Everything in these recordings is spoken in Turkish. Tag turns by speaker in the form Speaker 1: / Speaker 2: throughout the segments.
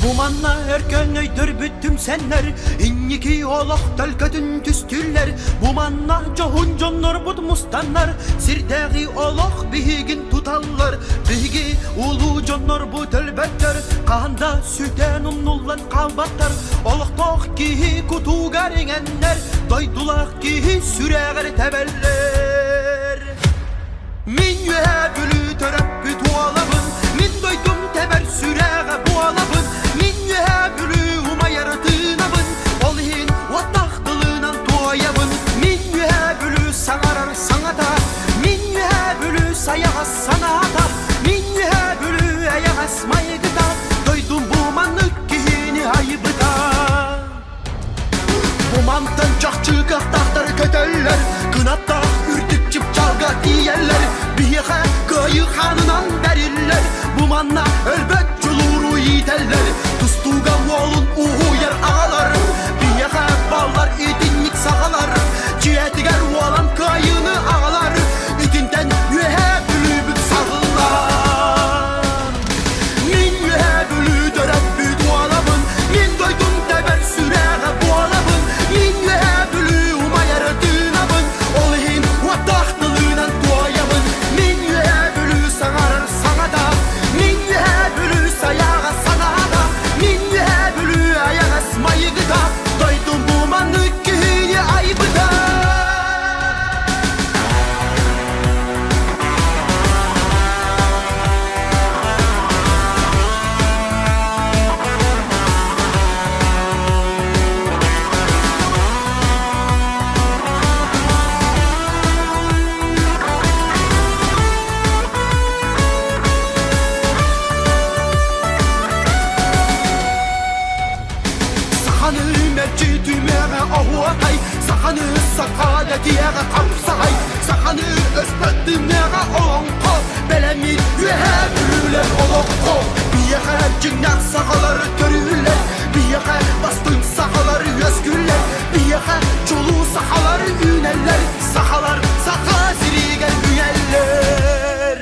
Speaker 1: Bumanna erken öydür büttüm senler, İnniki olaq tälkötün tüstüller. Bumanna johun jonnor bud mustanlar, Sirdägi olaq bihigin tutallar. Bihigi ulu jonnor bu tölbetler, Kanda süten umnullan kalbatlar. Olaq toq kihi kutu garengenler, Doydulaq kihi süreger tebeller. Min yühe bülü törep büt oğlabın, Min doydum teber süreğe bu alabın. Min yühe bülü uma yaratınabın, Olhin vataqdılığınan toyabın. Min yühe bülü sağarar sanata, Min yühe bülü sayağa sanata, Min yühe bülü eyağa smayıgıda, Doydum bu manlık kihini ayıbıda. Bu mantan çakçıqaq dağları kötüller, Kınatta ürtük çıp çalga diyeller. Biyeğe kayıqanınan verirler, Bu manna elbet çuluru yiğiteller. Tustuğan olun uhu yer ağalar, Biyeğe ballar itinlik sağalar. Cihetiger olan kayını ağalar, İtinden yühe bülübük sağılar. Min yühe bülü dörep büt oğlabın, Min doydum teber süreğe bu alabın. Min yühe bülü uma yaratınabın, Olhin vataqdılığınan toyabın. Min yühe bülü sağarar sana da, Min yühe bülü sayağa sana da, Min yühe bülü ayağa smayıgıda, Doydum bu manlık kihini ayıbıda. Sahanı merci düğmeye ahuatay, Sahanı sakadetiye kapsay, Sahanı özbettimeye olanko, Belemir yühe bülüler olanko. Biyeğe cinnak sağaları törüller, Biyeğe bastın sağaları özgürler, Biyeğe çolu sağaları üneller, Sahalar sağa zirigen üyeller.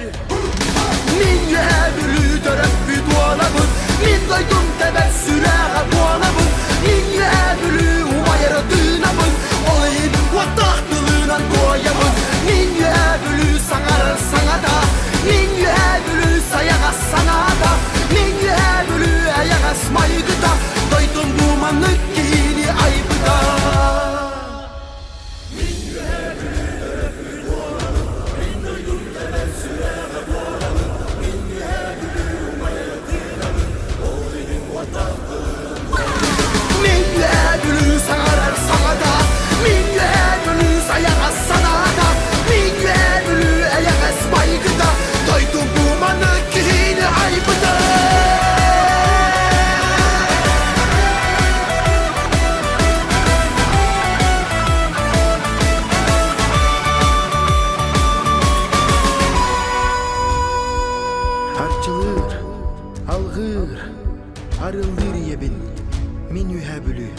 Speaker 1: Min yühe bülü dörep büt oğlabın, Min doydum teber süreğe bu alabın. Min yühe bülü uma yaratınabın, Olhin vataqdılığınan toyabın. Min yühe bülü sağarar sana da, Min yühe bülü sayağa sana da, Min yühe bülü ayağa smayıgıda, Doydum bu manlık kihini ayıbıda. Min yühe bülü sağarar sana da, Min yühe bülü sayağa sana da, Min yühe bülü ayağa smayıgıda, Doydum bu manlık kihini ayıbıda.
Speaker 2: Harçılır, algır, arıldır yebin, Min yühe bülü.